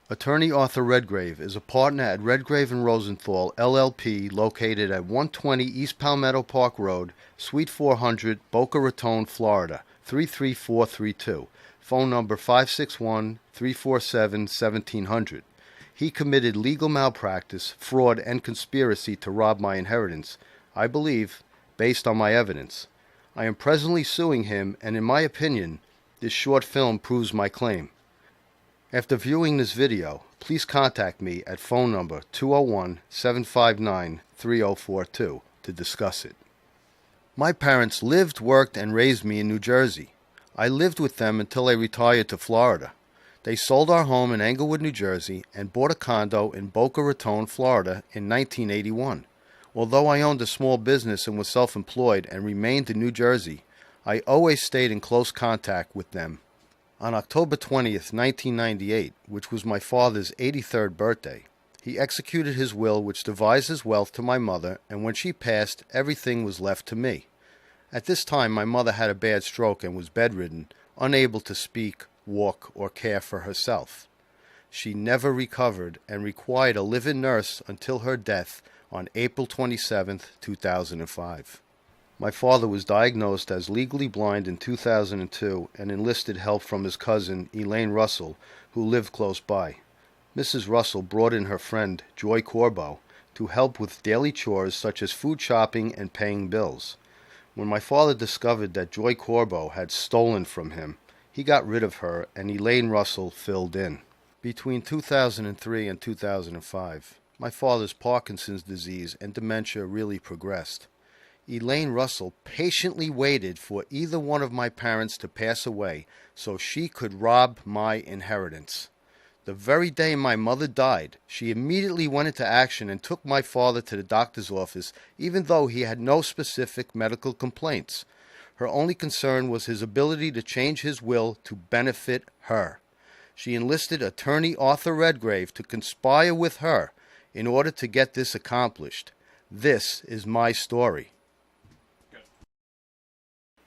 Attorney Arthur Redgrave is a partner at Redgrave and Rosenthal, LLP, located at 120 East Palmetto Park Road, Suite 400, Boca Raton, Florida, 33432. Phone number 561-347-1700. He committed legal malpractice, fraud, and conspiracy to rob my inheritance, I believe, based on my evidence. I am presently suing him, and in my opinion, this short film proves my claim. After viewing this video, please contact me at phone number 201-759-3042 to discuss it. My parents lived, worked, and raised me in New Jersey. I lived with them until they retired to Florida. They sold our home in Englewood, New Jersey, and bought a condo in Boca Raton, Florida in 1981. Although I owned a small business and was self-employed and remained in New Jersey, I always stayed in close contact with them. On October 20th, 1998, which was my father's 83rd birthday, he executed his will which divides his wealth to my mother, and when she passed, everything was left to me. At this time, my mother had a bad stroke and was bedridden, unable to speak, walk, or care for herself. She never recovered and required a live-in nurse until her death on April 27, 2005. My father was diagnosed as legally blind in 2002 and enlisted help from his cousin, Elaine Russell, who lived close by. Mrs. Russell brought in her friend, Joy Corbo, to help with daily chores such as food shopping and paying bills. When my father discovered that Joy Corbo had stolen from him, he got rid of her and Elaine Russell filled in. Between 2003 and 2005, my father's Parkinson's disease and dementia really progressed. Elaine Russell patiently waited for either one of my parents to pass away so she could rob my inheritance. The very day my mother died, she immediately went into action and took my father to the doctor's office, even though he had no specific medical complaints. Her only concern was his ability to change his will to benefit her. She enlisted attorney Arthur Redgrave to conspire with her in order to get this accomplished. This is my story.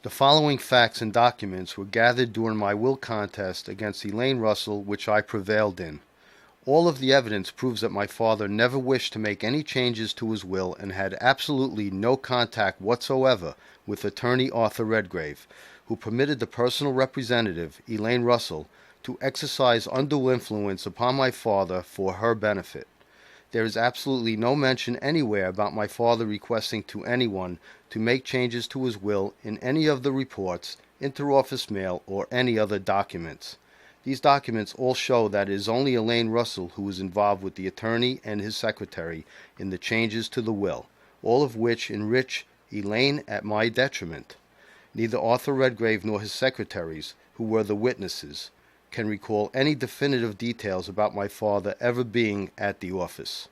The following facts and documents were gathered during my will contest against Elaine Russell, which I prevailed in. All of the evidence proves that my father never wished to make any changes to his will and had absolutely no contact whatsoever with attorney Arthur Redgrave, who permitted the personal representative, Elaine Russell, to exercise undue influence upon my father for her benefit. There is absolutely no mention anywhere about my father requesting to anyone to make changes to his will in any of the reports, interoffice mail, or any other documents. These documents all show that it is only Elaine Russell who was involved with the attorney and his secretary in the changes to the will, all of which enrich Elaine at my detriment. Neither Arthur Redgrave nor his secretaries, who were the witnesses, can recall any definitive details about my father ever being at the office.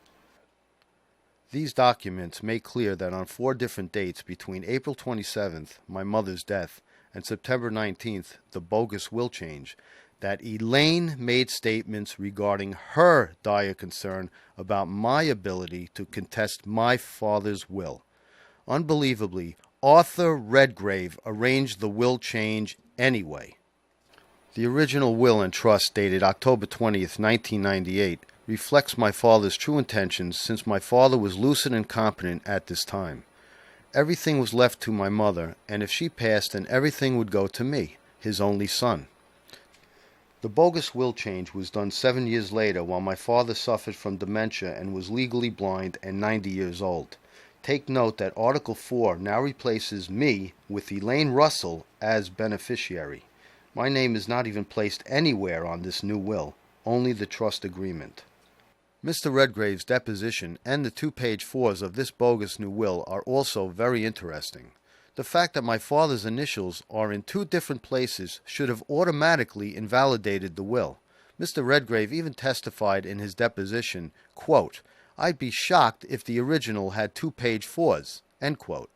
These documents make clear that on 4 different dates between April 27th, my mother's death, and September 19th, the bogus will change, that Elaine made statements regarding her dire concern about my ability to contest my father's will. Unbelievably, Arthur Redgrave arranged the will change anyway. The original will and trust dated October 20th, 1998, reflects my father's true intentions since my father was lucid and competent at this time. Everything was left to my mother, and if she passed, then everything would go to me, his only son. The bogus will change was done 7 years later while my father suffered from dementia and was legally blind and 90 years old. Take note that Article 4 now replaces me with Elaine Russell as beneficiary. My name is not even placed anywhere on this new will, only the trust agreement. Mr. Redgrave's deposition and the 2-page 4s of this bogus new will are also very interesting. The fact that my father's initials are in 2 different places should have automatically invalidated the will. Mr. Redgrave even testified in his deposition, quote, "I'd be shocked if the original had 2-page 4s," end quote.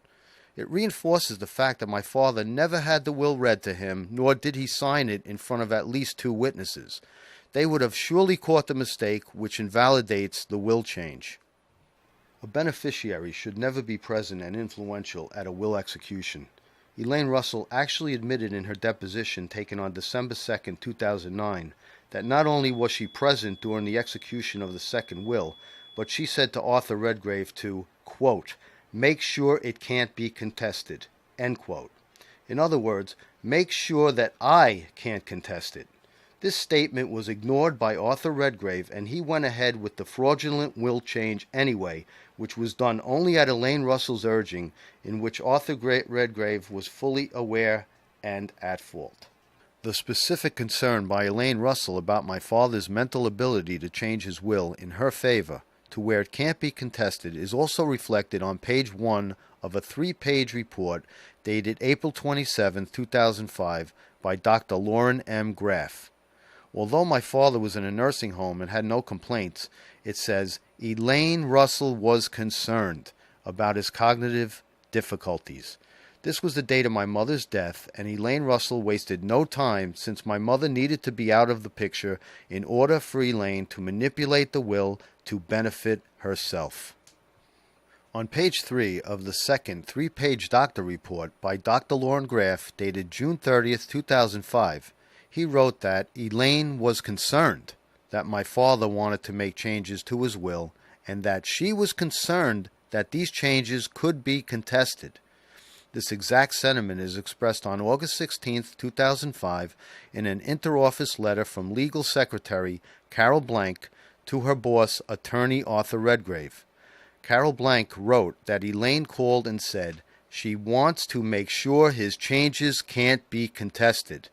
It reinforces the fact that my father never had the will read to him, nor did he sign it in front of at least 2 witnesses. They would have surely caught the mistake, which invalidates the will change. A beneficiary should never be present and influential at a will execution. Elaine Russell actually admitted in her deposition taken on December 2, 2009, that not only was she present during the execution of the second will, but she said to Arthur Redgrave to, quote, make sure it can't be contested, end quote. In other words, make sure that I can't contest it. This statement was ignored by Arthur Redgrave, and he went ahead with the fraudulent will change anyway, which was done only at Elaine Russell's urging, in which Arthur Redgrave was fully aware and at fault. The specific concern by Elaine Russell about my father's mental ability to change his will in her favor to where it can't be contested is also reflected on page 1 of a 3-page report dated April 27, 2005 by Dr. Lauren M. Graff. Although my father was in a nursing home and had no complaints, it says Elaine Russell was concerned about his cognitive difficulties. This was the date of my mother's death, and Elaine Russell wasted no time since my mother needed to be out of the picture in order for Elaine to manipulate the will to benefit herself. On page 3 of the second 3-page doctor report by Dr. Lauren Graff dated June 30, 2005, he wrote that Elaine was concerned that my father wanted to make changes to his will and that she was concerned that these changes could be contested. This exact sentiment is expressed on August 16, 2005 in an interoffice letter from Legal Secretary Carol Blank to her boss, Attorney Arthur Redgrave. Carol Blank wrote that Elaine called and said she wants to make sure his changes can't be contested.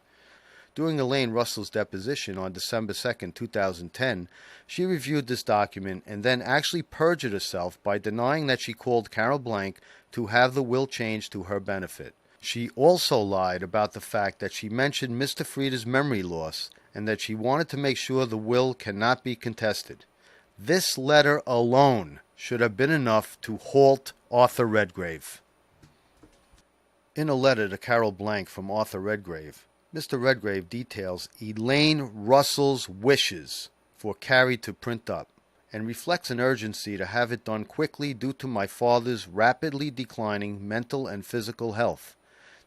During Elaine Russell's deposition on December 2, 2010, she reviewed this document and then actually perjured herself by denying that she called Carol Blank to have the will changed to her benefit. She also lied about the fact that she mentioned Mr. Frieda's memory loss and that she wanted to make sure the will cannot be contested. This letter alone should have been enough to halt Arthur Redgrave. In a letter to Carol Blank from Arthur Redgrave, Mr. Redgrave details Elaine Russell's wishes for Carrie to print up and reflects an urgency to have it done quickly due to my father's rapidly declining mental and physical health.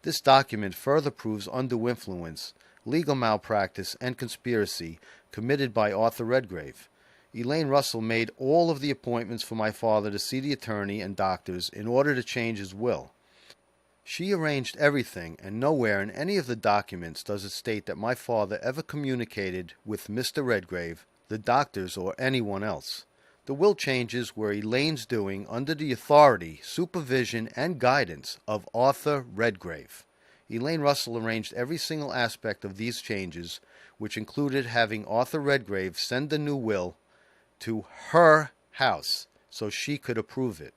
This document further proves undue influence, legal malpractice, and conspiracy committed by Arthur Redgrave. Elaine Russell made all of the appointments for my father to see the attorney and doctors in order to change his will. She arranged everything, and nowhere in any of the documents does it state that my father ever communicated with Mr. Redgrave, the doctors, or anyone else. The will changes were Elaine's doing under the authority, supervision, and guidance of Arthur Redgrave. Elaine Russell arranged every single aspect of these changes, which included having Arthur Redgrave send the new will to her house so she could approve it.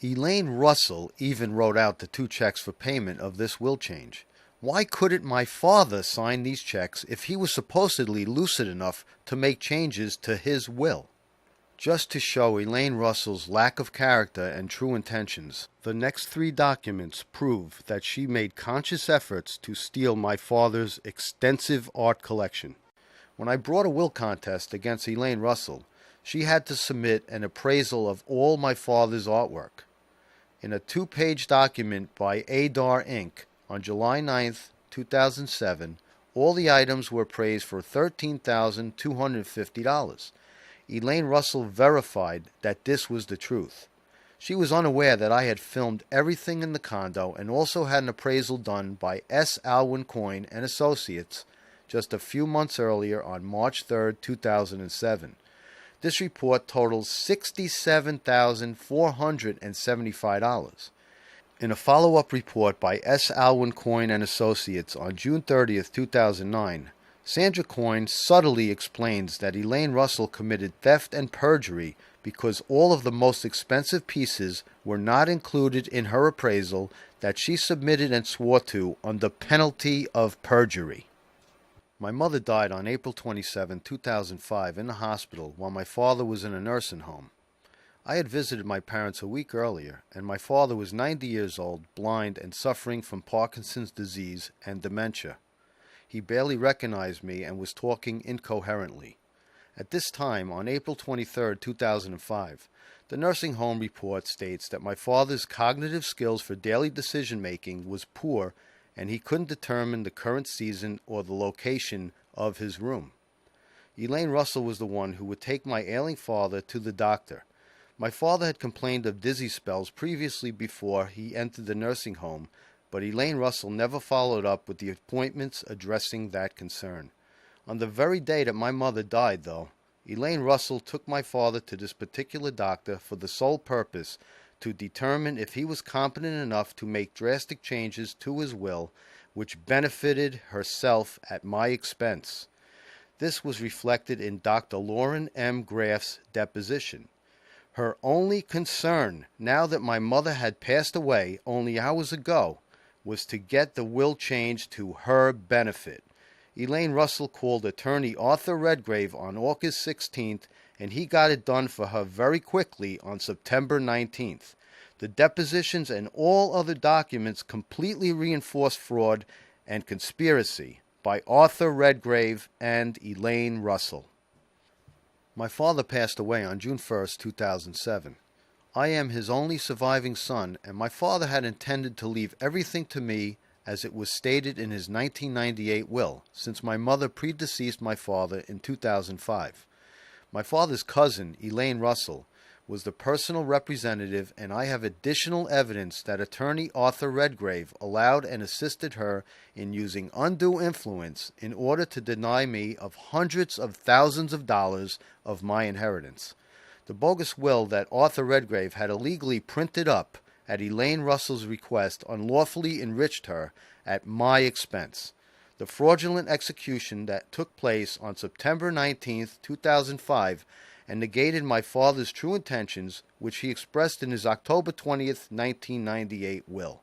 Elaine Russell even wrote out the 2 checks for payment of this will change. Why couldn't my father sign these checks if he was supposedly lucid enough to make changes to his will? Just to show Elaine Russell's lack of character and true intentions, the next 3 documents prove that she made conscious efforts to steal my father's extensive art collection. When I brought a will contest against Elaine Russell, she had to submit an appraisal of all my father's artwork. In a 2-page document by Adar Inc. on July 9, 2007, all the items were appraised for $13,250. Elaine Russell verified that this was the truth. She was unaware that I had filmed everything in the condo and also had an appraisal done by S. Alwyn Coyne and Associates just a few months earlier on March 3, 2007. This report totals $67,475. In a follow-up report by S. Alwyn Coyne and Associates on June 30, 2009, Sandra Coyne subtly explains that Elaine Russell committed theft and perjury because all of the most expensive pieces were not included in her appraisal that she submitted and swore to under penalty of perjury. My mother died on April 27, 2005 in the hospital while my father was in a nursing home. I had visited my parents a week earlier, and my father was 90 years old, blind, and suffering from Parkinson's disease and dementia. He barely recognized me and was talking incoherently. At this time, on April 23, 2005, the nursing home report states that my father's cognitive skills for daily decision-making was poor and he couldn't determine the current season or the location of his room. Elaine Russell was the one who would take my ailing father to the doctor. My father had complained of dizzy spells previously before he entered the nursing home, but Elaine Russell never followed up with the appointments addressing that concern. On the very day that my mother died, though, Elaine Russell took my father to this particular doctor for the sole purpose to determine if he was competent enough to make drastic changes to his will, which benefited herself at my expense. This was reflected in Dr. Lauren M. Graff's deposition. Her only concern, now that my mother had passed away only hours ago, was to get the will changed to her benefit. Elaine Russell called attorney Arthur Redgrave on August 16th, and he got it done for her very quickly on September 19th. The depositions and all other documents completely reinforce fraud and conspiracy by Arthur Redgrave and Elaine Russell. My father passed away on June 1st, 2007. I am his only surviving son, and my father had intended to leave everything to me as it was stated in his 1998 will, since my mother predeceased my father in 2005. My father's cousin, Elaine Russell, was the personal representative, and I have additional evidence that attorney Arthur Redgrave allowed and assisted her in using undue influence in order to deny me of hundreds of thousands of dollars of my inheritance. The bogus will that Arthur Redgrave had illegally printed up at Elaine Russell's request unlawfully enriched her at my expense. The fraudulent execution that took place on September 19, 2005, and negated my father's true intentions, which he expressed in his October 20, 1998 will.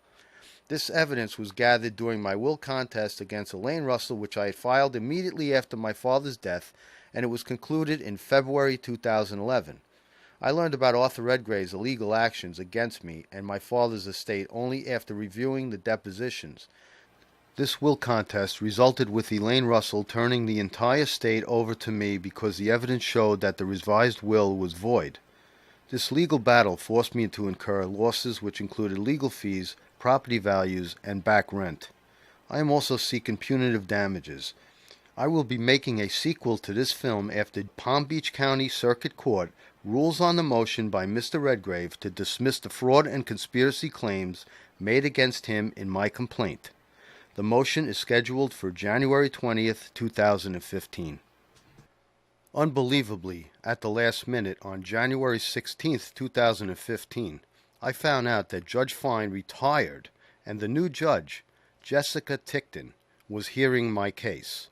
This evidence was gathered during my will contest against Elaine Russell, which I had filed immediately after my father's death, and it was concluded in February 2011. I learned about Arthur Redgrave's illegal actions against me and my father's estate only after reviewing the depositions. This will contest resulted with Elaine Russell turning the entire estate over to me because the evidence showed that the revised will was void. This legal battle forced me to incur losses which included legal fees, property values, and back rent. I am also seeking punitive damages. I will be making a sequel to this film after Palm Beach County Circuit Court rules on the motion by Mr. Redgrave to dismiss the fraud and conspiracy claims made against him in my complaint. The motion is scheduled for January 20th, 2015. Unbelievably, at the last minute on January 16th, 2015, I found out that Judge Fine retired and the new judge, Jessica Tickton, was hearing my case.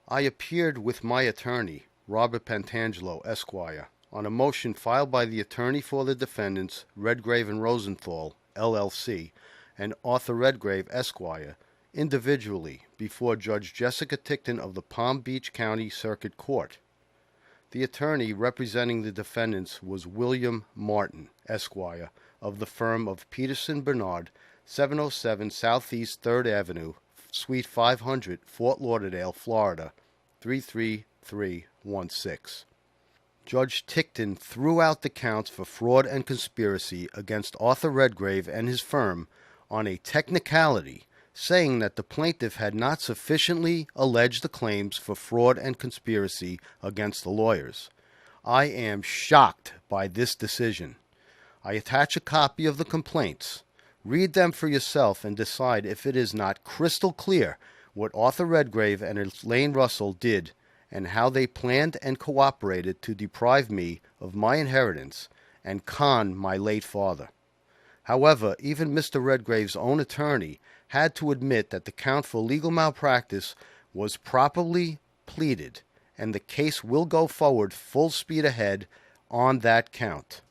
I appeared with my attorney, Robert Pantangelo, Esquire, on a motion filed by the attorney for the defendants, Redgrave and Rosenthal, LLC, and Arthur Redgrave, Esquire, individually before Judge Jessica Tickton of the Palm Beach County Circuit Court. The attorney representing the defendants was William Martin, Esquire, of the firm of Peterson Bernard, 707 Southeast 3rd Avenue, Suite 500, Fort Lauderdale, Florida, 33316. Judge Tickton threw out the counts for fraud and conspiracy against Arthur Redgrave and his firm on a technicality, saying that the plaintiff had not sufficiently alleged the claims for fraud and conspiracy against the lawyers. I am shocked by this decision. I attach a copy of the complaints. Read them for yourself and decide if it is not crystal clear what Arthur Redgrave and Elaine Russell did and how they planned and cooperated to deprive me of my inheritance and con my late father. However, even Mr. Redgrave's own attorney had to admit that the count for legal malpractice was properly pleaded, and the case will go forward full speed ahead on that count.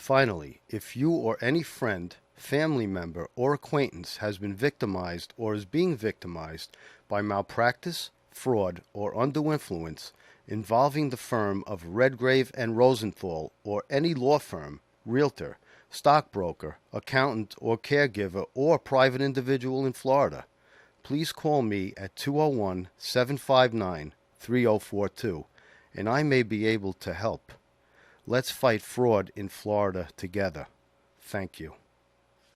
Finally, if you or any friend, family member, or acquaintance has been victimized or is being victimized by malpractice, fraud, or undue influence involving the firm of Redgrave and Rosenthal or any law firm, realtor, stockbroker, accountant, or caregiver, or private individual in Florida, please call me at 201-759-3042, and I may be able to help. Let's fight fraud in Florida together. Thank you.